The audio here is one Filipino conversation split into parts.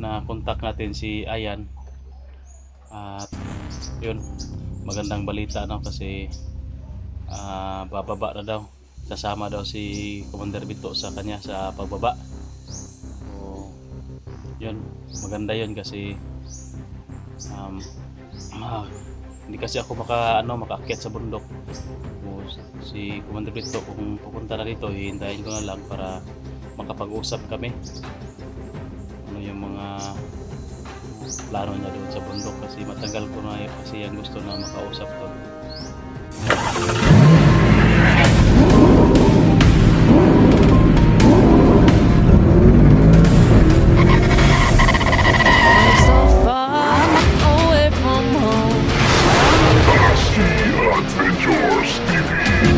na contact natin si Ayan. At yun, magandang balita no, kasi bababa na daw, kasama daw si Commander Bito sa kanya sa pagbaba. So yun, maganda yun kasi um, hindi kasi ako makaakyat sa bundok. So, si Commander Bito kung pupunta na dito, hihintayin ko na lang para makapag-usap kami ano yung mga plano niya doon sa bundok, kasi matagal ko na kasi yan gusto na makausap to. So far away from home. Adventures TV.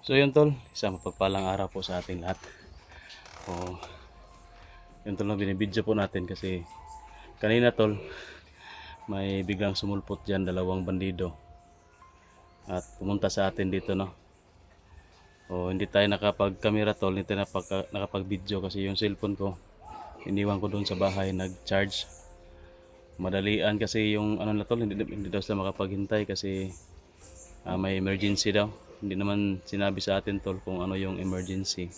So yun tol, isang mapagpalang araw po sa ating lahat. O, yun tol na binibidyo po natin kasi kanina tol, may biglang sumulpot dyan, dalawang bandido at pumunta sa atin dito no. O hindi tayo nakapag-camera tol, hindi tayo nakapag-video kasi yung cellphone ko iniwan ko doon sa bahay nag-charge. Madalian kasi yung ano na tol, hindi daw sila makapaghintay kasi may emergency daw. Hindi naman sinabi sa atin tol kung ano yung emergency.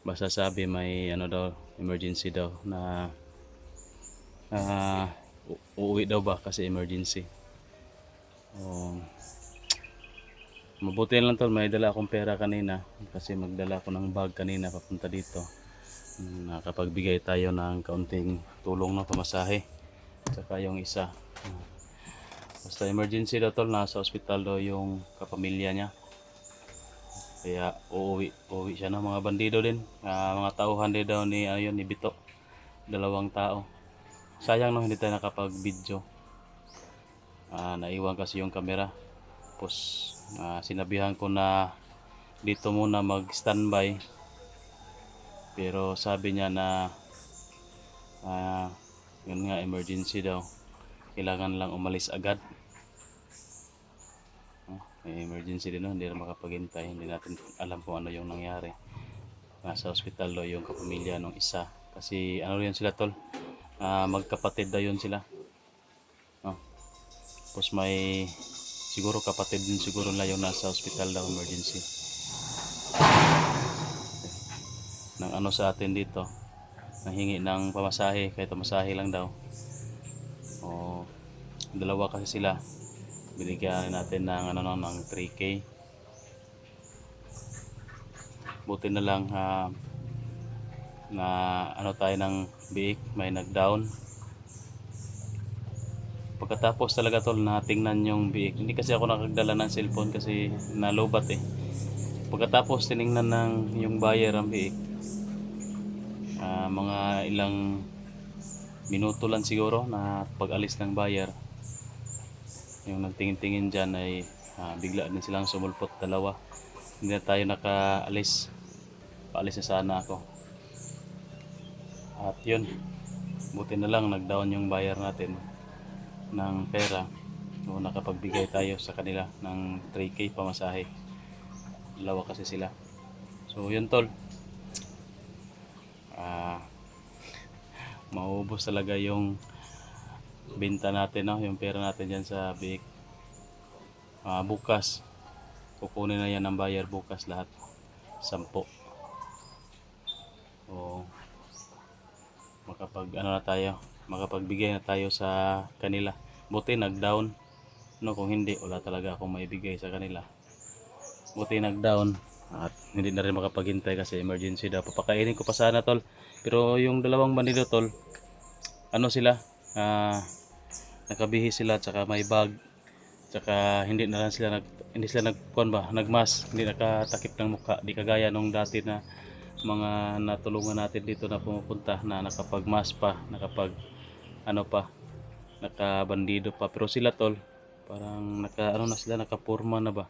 Basta sabi may ano daw, emergency daw na uuwi daw ba kasi emergency. Mabuti lang tol, may dala akong pera kanina kasi magdala ako ng bag kanina papunta dito. Nakapagbigay tayo ng kaunting tulong ng pamasahe. Saka yung isa, basta emergency daw tol, nasa ospital daw yung kapamilya niya. Kaya uuwi siya ng mga bandido din. Mga tauhan din daw ni ni Bito. Dalawang tao. Sayang no, hindi tayo nakapag-video. Naiwan kasi yung camera. Tapos sinabihan ko na dito muna mag-standby. Pero sabi niya na yun nga, emergency daw. Kailangan lang umalis agad. May emergency din no, hindi na makapaghintay. Hindi natin alam kung ano yung nangyari. Nasa hospital daw yung kapamilya ng isa. Kasi ano yun sila tol, magkapatid daw yun sila. Tapos may siguro kapatid din siguro na yung nasa hospital daw, emergency. Nang ano sa atin dito, nanghingi ng pamasahe, kahit pamasahe lang daw. O dalawa kasi sila, binigyan natin ng ng 3K. Buti na lang na ano tayo ng biik, may nag-down. Pagkatapos talaga tol, natingnan yung biik. Hindi kasi ako nakagdala ng cellphone kasi nalobat eh. Pagkatapos tiningnan ng yung buyer ang biik, mga ilang minuto lang siguro na pag-alis ng buyer, yung nagtingin-tingin dyan ay bigla din silang sumulpot dalawa. Hindi na tayo nakaalis, paalis na sana ako. At yun, buti na lang nag-down yung buyer natin ng pera. So nakapagbigay tayo sa kanila ng 3K pamasahe. Dalawa kasi sila. So yun tol, maubos talaga yung benta natin no, yung pera natin dyan sa biik. Bukas kukunin na yan ng buyer, bukas lahat 10. O makapagbigay na tayo sa kanila. Buti nag-down no, kung hindi wala talaga akong maibigay sa kanila. Buti nag-down at hindi na rin makapaghintay kasi emergency daw. Papakainin ko pa sana tol, pero yung dalawang bandido tol, ano sila, nakabihis sila, tsaka may bag, tsaka hindi sila nagmask, hindi nakatakip ng mukha, di kagaya nung dati na mga natulungan natin dito na pumupunta na nakapag-mask pa, nakabandido pa. Pero sila tol, parang nakapurma na ba,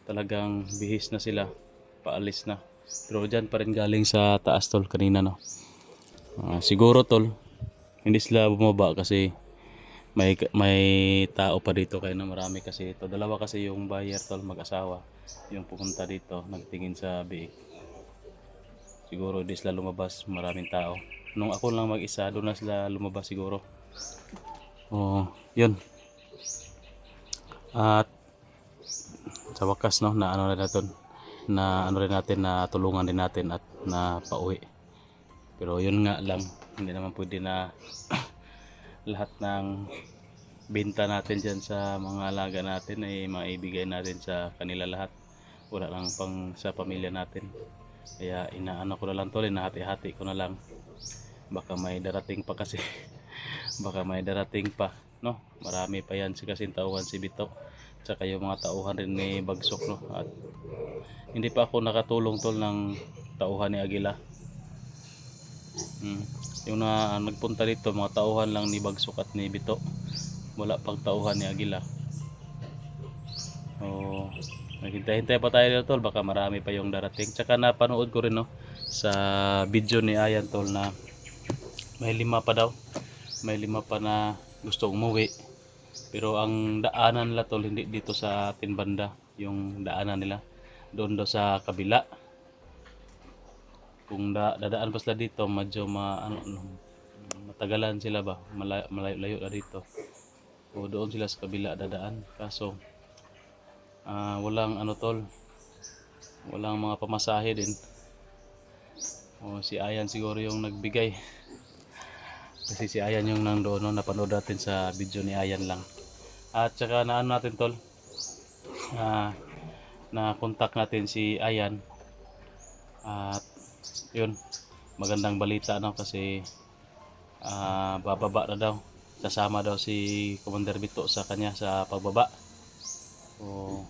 talagang bihis na sila, paalis na. Pero dyan pa rin galing sa taas tol kanina no. Siguro tol, hindi sila bumaba kasi may tao pa dito kaya na marami kasi ito. Dalawa kasi yung buyer tol, mag-asawa. Yung pumunta dito, nagtingin sa biik. Siguro di sila lumabas, maraming tao. Nung ako lang mag-isa, doon na sila lumabas siguro. Oh, yun. At sa wakas no, na ano rin natin, na ano rin natin, na tulungan din natin at na pauwi. Pero yun nga lang, hindi naman pwede na lahat ng benta natin dyan sa mga alaga natin ay maibigay natin sa kanila lahat. Wala lang pang sa pamilya natin. Kaya inaano ko na lang tol, inahati-hati ko na lang. Baka may darating pa kasi. Baka may darating pa, no? Marami pa yan si kasing tauhan si Bito. Tsaka yung mga tauhan rin ni Bagsok, no? At hindi pa ako nakatulong tol ng tauhan ni Agila. Yung na nagpunta dito, mga tauhan lang ni Bagsok at ni Bito. Wala pang tauhan ni Agila. Oh, naghintay-hintay pa tayo dito tol, baka marami pa yung darating. Tsaka napanood ko rin no sa video ni Ayan tol na may 5 pa daw. May 5 pa na gusto umuwi. Pero ang daanan nila tol hindi dito sa atin banda, yung daanan nila doon daw sa kabila. Kung dadaan pa sila dito, medyo matagalan sila ba, malayo na dito. O doon sila sa kabila dadaan. Kaso walang ano tol, walang mga pamasahe din. O si Ayan siguro yung nagbigay. Kasi si Ayan yung nandoon, no? Napanood natin sa video ni Ayan lang. At saka na ano natin tol, na contact natin si Ayan. At yun, magandang balita no, kasi bababa na daw. Sasama daw si Commander Bito sa kanya sa pagbaba. So,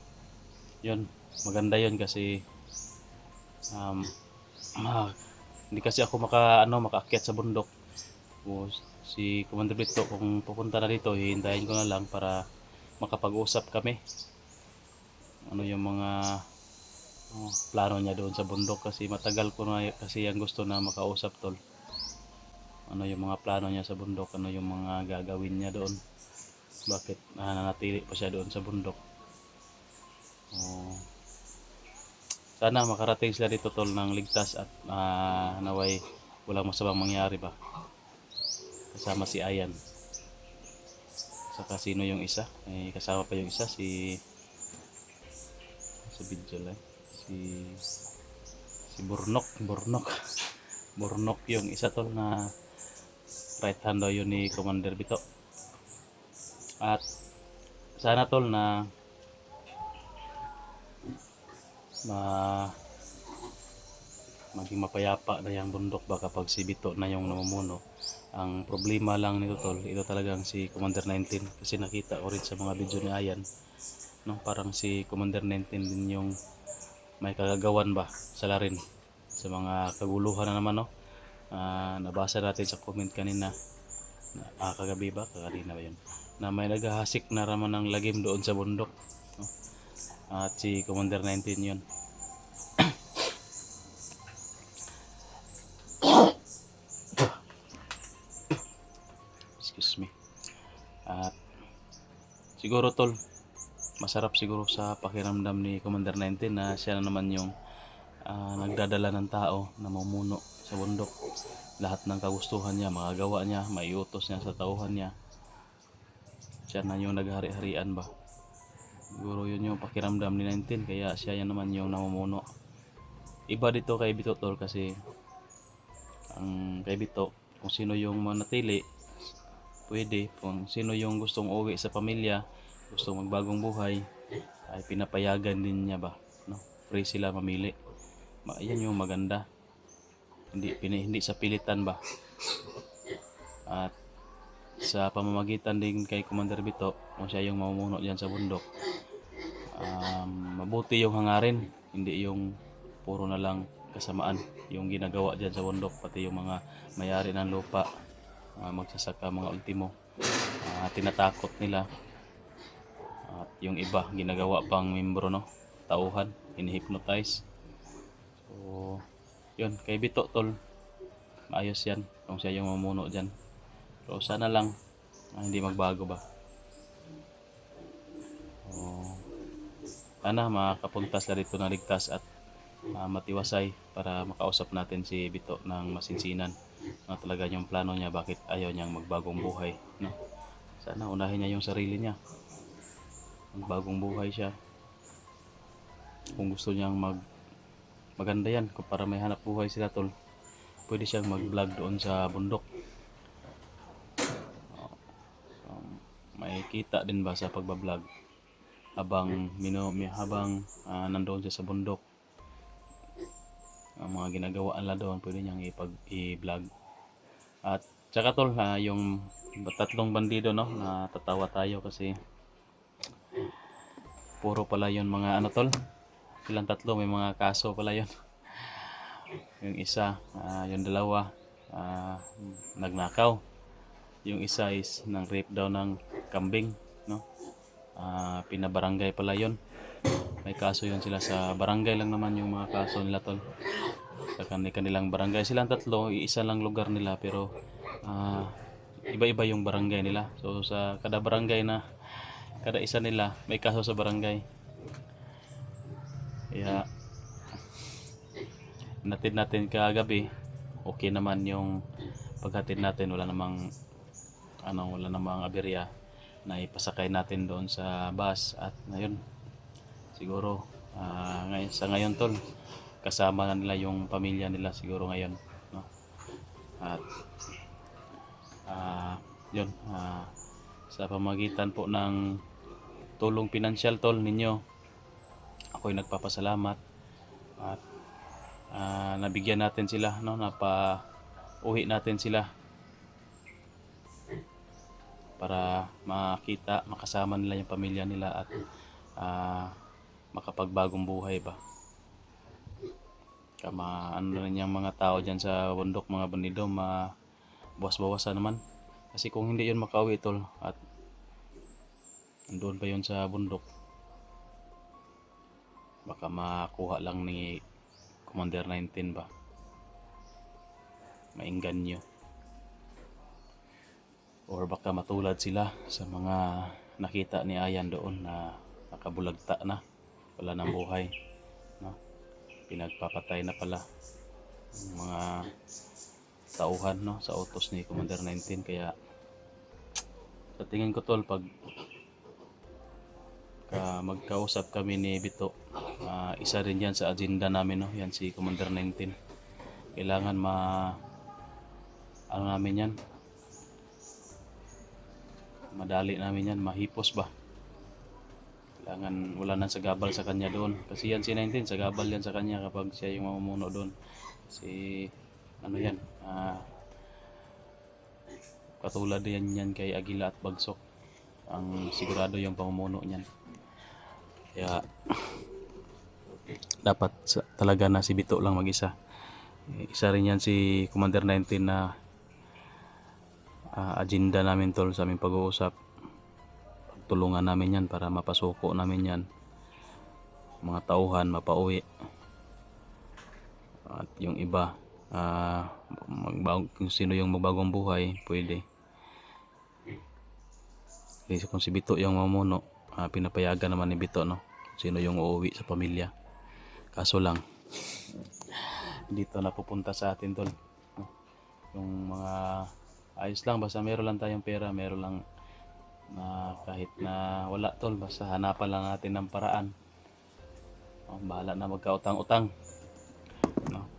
yun, maganda yun kasi hindi kasi ako makaakyat sa bundok. O, si Commander Bito kung pupunta na dito, hihintayin ko na lang para makapag-usap kami. Ano yung mga plano niya doon sa bundok, kasi matagal ko na kasi yung gusto na makausap tol. Ano yung mga plano niya sa bundok, ano yung mga gagawin niya doon, bakit nanatili pa siya doon sa bundok. Sana makarating sila dito tol ng ligtas at naway walang masamang mangyari ba, kasama si Ayan. Saka sino yung isa, kasama pa yung isa, si sa video lang, si Burnok yung isa tol, na right hand daw yun ni Commander Bito. At sana tol na maging mapayapa na yung bundok ba kapag si Bito na yung namumuno. Ang problema lang nito tol, ito talagang si Commander 19, kasi nakita ko rin sa mga video ni Ayan no, parang si Commander 19 din yung may kagagawan ba sa larin sa mga kaguluhan na naman no. Nabasa natin sa comment kanina kagabi ba, kakanina ba yun, na may naghahasik na raman ng lagim doon sa bundok no? At si Commander 19 yun. Excuse me. At siguro tol, masarap siguro sa pakiramdam ni Commander 19 na siya na naman yung nagdadala ng tao na mamumuno sa bundok. Lahat ng kagustuhan niya, magagawa niya, maiutos niya sa tauhan niya. Siya na yung naghari-harian ba. Siguro yun yung pakiramdam ni 19, kaya siya yan naman yung namumuno. Iba dito kay Bito tol, kasi ang kay Bito, kung sino yung manatili, pwede. Kung sino yung gustong uwi sa pamilya, gustong magbagong buhay, ay pinapayagan din niya ba, no? Free sila mamili. Yan yung maganda. Hindi sa pilitan ba. At sa pamamagitan din kay Commander Bito, kung siya yung mamumuno diyan sa bundok, mabuti yung hangarin, hindi yung puro na lang kasamaan yung ginagawa diyan sa bundok. Pati yung mga may-ari ng lupa, magsasaka, mga ultimo, tinatakot nila. At yung iba ginagawa pang membro no, tauhan, ini-hypnotize. So yun, kay Bito tol, maayos yan kung siya yung mamuno dyan. So sana lang Hindi magbago ba? O, sana makapunta sila dito ng ligtas at matiwasay para makausap natin si Bito ng masinsinan. Ano talaga yung plano niya, bakit ayaw niyang magbagong buhay, no? Sana unahin niya yung sarili niya. Magbagong buhay siya. Kung gusto niyang maganda yan, kung para may hanap buhay sila tol, pwede siyang mag-vlog doon sa bundok. May kita din ba sa pagbablog habang nandoon siya sa bundok? Ang mga ginagawa nila doon pwede niyang i-vlog. At tsaka tol, yung tatlong bandido, no, natatawa tayo kasi puro pala yun mga ano tol, silang tatlo may mga kaso pala yun. Yung isa, yung dalawa nagnakaw, yung isa is nang rape daw ng kambing, no. Pinabarangay pala yun, may kaso yun sila sa barangay lang naman yung mga kaso nila tol, sa kanilang barangay. Silang tatlo, isa lang lugar nila pero iba-iba yung barangay nila. So sa kada barangay na kada isa nila may kaso sa barangay. Kaya natid natin kagabi, okay naman yung paghatid natin, wala namang aberya. Na ipasakay natin doon sa bus at ngayon siguro sa ngayon tol, kasama na nila yung pamilya nila siguro ngayon, no? At yun, sa pamagitan po ng tulong pinansyal tol ninyo, ako'y nagpapasalamat at nabigyan natin sila, no, napauwi natin sila para makasama nila yung pamilya nila at makapagbagong buhay ba. Ano rin yung mga tao dyan sa bundok, mga bandido, bawas-bawasan naman. Kasi kung hindi yun makauwi tol at doon pa yun sa bundok, baka makuha lang ni Commander 19 ba, mainganyo, or baka matulad sila sa mga nakita ni Ayan doon na nakabulagta na, wala ng buhay, no? Pinagpapatay na pala yung mga tauhan, no, sa utos ni Commander 19. Kaya sa tingin ko tol, pag magkausap kami ni Bito, isa rin yan sa agenda namin, no, yan si Commander 19. Kailangan namin yan, madali namin yan, mahipos ba. Kailangan wala nang sagabal sa kanya doon, kasi yan si 19, sagabal yan sa kanya kapag siya yung mamumuno doon. Kasi ano yan, katulad yan kay Aguila at Bagsok, ang sigurado yung pamumuno niyan. Kaya dapat talaga na si Bito lang mag-isa. Isa rin yan si Commander 19 na agenda namin tol sa aming pag-uusap. Pagtulungan namin yan para mapasuko namin yan, mga tauhan mapauwi, at yung iba kung sino yung magbagong buhay pwede. Kasi kung si Bito yung mamuno, pinapayagan naman ni Bito, no, sino yung uuwi sa pamilya. Kaso lang dito napupunta sa atin tol, no? Yung mga ayos lang, basta meron lang tayong pera, meron lang na kahit na wala tol, basta hanapan lang natin ng paraan. Bahala na magkautang-utang, no?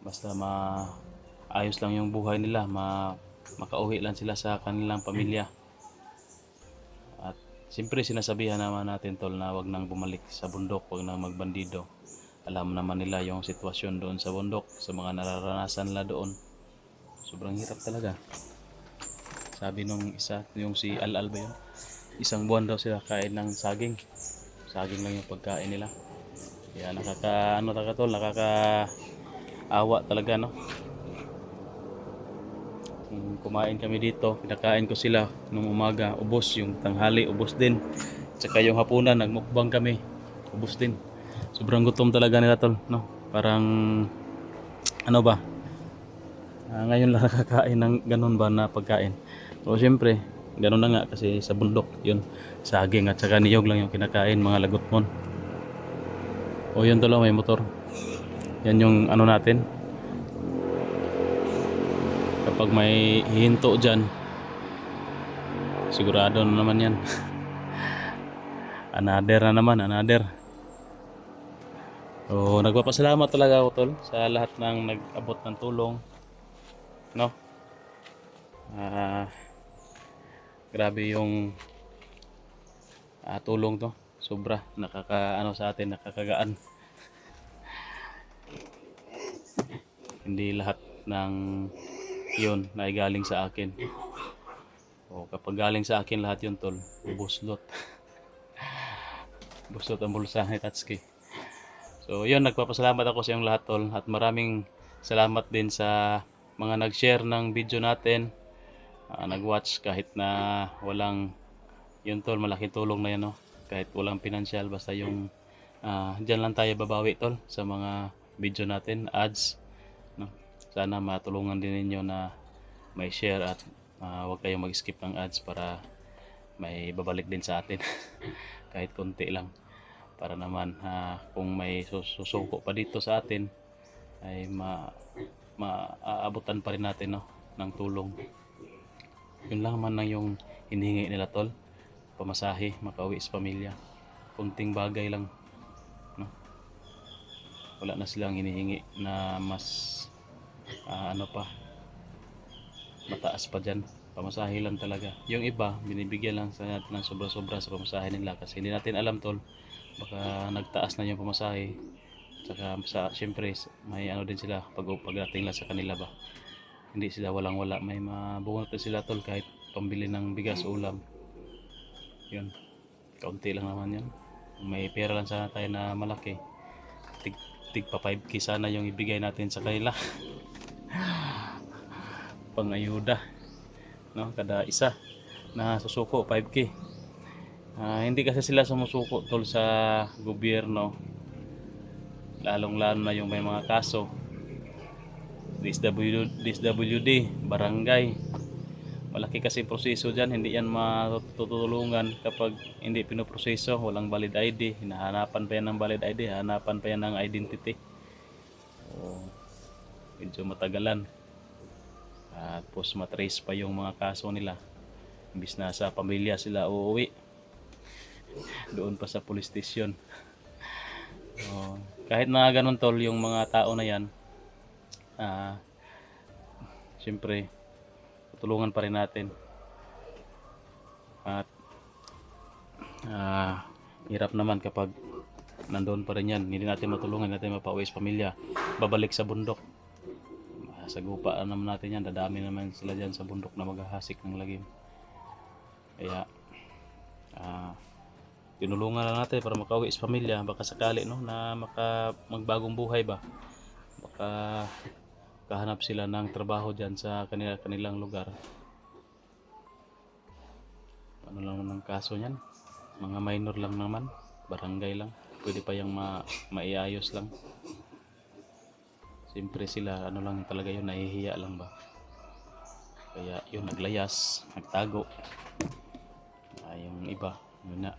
Basta ayos lang yung buhay nila, makauwi lang sila sa kanilang pamilya. At siyempre sinasabihan naman natin tol na wag nang bumalik sa bundok, wag nang magbandido. Alam naman nila yung sitwasyon doon sa bundok, sa mga nararanasan nila doon. Sobrang hirap talaga. Sabi nung isa, yung si Al ba yun, isang buwan daw sila kain ng saging lang yung pagkain nila. Kaya nakakaawa talaga, no. Kung kumain kami dito, pinakain ko sila nung umaga, ubos, yung tanghali ubos din, tsaka yung hapunan nagmukbang kami, ubos din. Sobrang gutom talaga nila tol, no. Parang ano ba, ngayon lang nakakain ng ganun ba na pagkain. O siyempre, ganun na nga kasi sa bundok, yun, saging at saka niyog lang yung kinakain, mga lagot mon. O yun tol, may motor. Yan yung ano natin. Kapag may hihinto dyan, sigurado na naman yan. Another na naman, another. So, nagpapasalamat talaga ako tol sa lahat ng nag-abot ng tulong. No? Grabe yung tulong to. Sobra, nakakaano sa atin, nakakagaan. Hindi lahat ng yun na galing sa akin. O kapag galing sa akin lahat yun tol, buslot. Buslot ang bulsa ni Tatsuki. So yun, nagpapasalamat ako sa inyong lahat tol, at maraming salamat din sa mga nag-share ng video natin, nag-watch kahit na walang, yun tol, malaking tulong na yan, no? Kahit walang pinansyal, basta yung dyan lang tayo babawi tol sa mga video natin, ads, no? Sana matulungan din ninyo na may share at huwag kayong mag-skip ng ads para may babalik din sa atin kahit konti lang, para naman kung may susuko pa dito sa atin ay maaabutan pa rin natin, no, ng tulong. Yun lang man lang yung hinihingi nila tol, pamasahe, makauwi sa pamilya, kunting bagay lang, no? Wala na silang hinihingi na mas ano pa, mataas pa dyan. Pamasahe lang talaga. Yung iba, binibigyan lang sa natin ng sobra-sobra sa pamasahe nila kasi hindi natin alam tol, baka nagtaas na yung pamasahe. Saka syempre may ano din sila pagdating lang sa kanila ba. Hindi sila walang-wala, may mabungot din sila tol kahit pambili ng bigas, ulam. Yun, kaunti lang naman yun. May pera lang sana tayo na malaki, tig pa 5k sana yung ibigay natin sa kanila. Pangayuda, no, kada isa na susuko 5k. Hindi kasi sila sumusuko tol sa gobyerno, lalong lalo na yung may mga kaso, DSWD, barangay. Malaki kasi proseso dyan, hindi yan matutulungan kapag hindi pinoproseso. Walang valid ID, hinahanapan pa yan ng valid ID, hanapan pa yan ng identity. Medyo matagalan. Tapos matrace pa yung mga kaso nila, imbis na sa pamilya sila uuwi, doon pa sa police station. Kahit na ganun tol, yung mga tao na yan, siyempre tutulungan pa rin natin. At hirap naman kapag nandoon pa rin yan, hindi natin matulungan, hindi natin mapauwi sa pamilya, babalik sa bundok. Sagupa naman natin yan, dadami naman sila dyan sa bundok na maghahasik ng lagim. Kaya tinulungan lang natin para makauwi sa pamilya, baka sakali, no, na magbagong buhay ba, baka kahanap sila ng trabaho dyan sa kanilang lugar. Ano lang ng kaso niyan, mga minor lang naman, barangay lang, pwede pa yung maiayos lang. Siyempre sila, ano lang talaga yun, nahihiya lang ba. Kaya yun, naglayas, nagtago. Yung iba, yun na,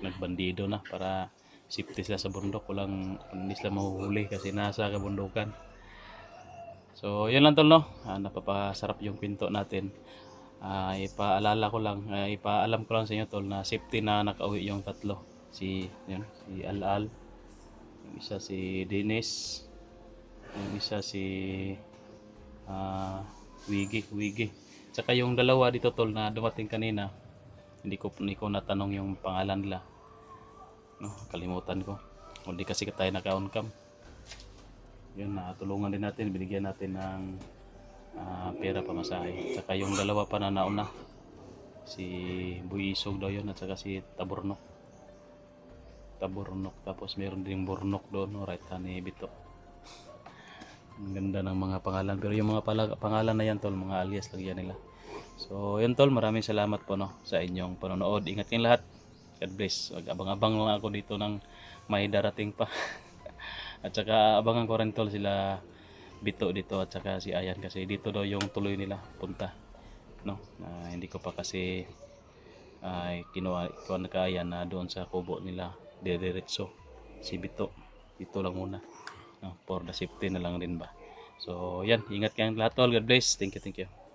nagbandido na para safety sila sa bundok. Hindi sila mahuhuli kasi nasa kabundukan. So yun lang tol, no. Napapasarap yung pinto natin. Ipaalam ko lang sa inyo tol na safety na nakauwi yung tatlo. Si Al-Al, yung isa si Dennis, yung isa si Wiggy. Tsaka yung dalawa dito tol na dumating kanina, hindi ko natanong yung pangalan nila, no, kalimutan ko, hindi kasi tayo naka-on cam. Yun, tulungan din natin, binigyan natin ng pera pamasahe. Tsaka yung dalawa pa na nauna, si Buisog daw yun, at saka si Tabornok, tapos meron ding Bornok doon, no, right hand ni Bito. Ang ganda ng mga pangalan, pero yung mga pangalan na yan tol, mga alias lang yan nila. So yun tol, maraming salamat po, no, sa inyong panonood. Ingat kayong lahat, God bless. Abang-abang lang ako dito ng may darating pa. At saka abangan ko rin tol sila Bito dito at saka si Ayan, kasi dito daw yung tuloy nila punta. no, na hindi ko pa kasi kinuha na kaya na doon sa kubo nila diretso si Bito. Dito lang muna, no, for the safety na lang din ba. So yan, ingat kayong lahat tol. God bless. Thank you, thank you.